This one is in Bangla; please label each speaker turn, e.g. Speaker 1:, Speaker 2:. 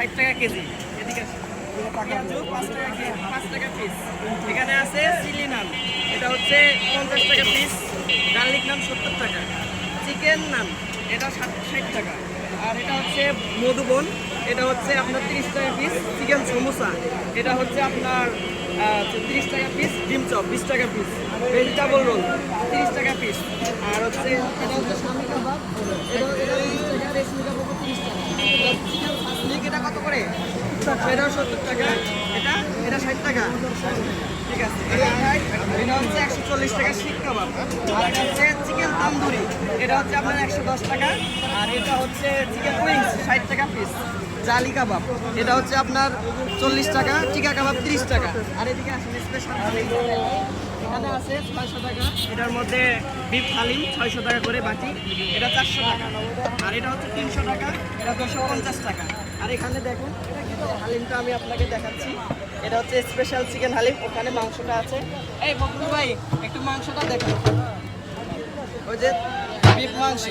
Speaker 1: 60 টাকা কেজি। এদিকে আসেন। পেঁয়াজু 5 টাকা কেজি, 5 টাকা পিস। এখানে আছে চিলি নান, এটা হচ্ছে 50 টাকা পিস। গার্লিক নান 70 টাকা। চিকেন নান এটা 60 টাকা। আর এটা হচ্ছে মধুবন, এটা হচ্ছে আপনার 30 টাকা পিস। চিকেন সমোসা এটা হচ্ছে আপনার 30 টাকা পিস। ডিম চপ 20 টাকা পিস। ভেজিটেবল রোল 30 টাকা পিস। আর হচ্ছে এটা হচ্ছে শামি কাবাব, এটা 30 টাকা। রেশমি কাবাব 30 টাকা। চিকেন ফাসলিক এটা কত করে? এটাও 70 টাকা। এটা এটা 60 টাকা। ঠিক আছে, এটা হচ্ছে 140 টাকা শিক কাবাব। আর এটা হচ্ছে চিকেন তান্দুরি, এটা হচ্ছে আপনার 110 টাকা। আর এটা হচ্ছে চিকেন উইংস 60 টাকা পিস। জালি কাবাব এটা হচ্ছে আপনার 40 টাকা। টিকা কাবাব 30 টাকা। আর এদিকে আসলে স্পেশাল এখানে আছে 600 টাকা। এটার মধ্যে বিফ হালিম 600 টাকা করে বাটি, এটা 400 টাকা। আর এটা হচ্ছে 300 টাকা, এটা 250 টাকা। আর এখানে দেখুন হালিমটা আমি আপনাকে দেখাচ্ছি, এটা হচ্ছে স্পেশাল চিকেন হালিম। ওখানে মাংসটা আছে। এই বকুল ভাই একটু মাংসটা দেখুন, ওই যে বিফ মাংস।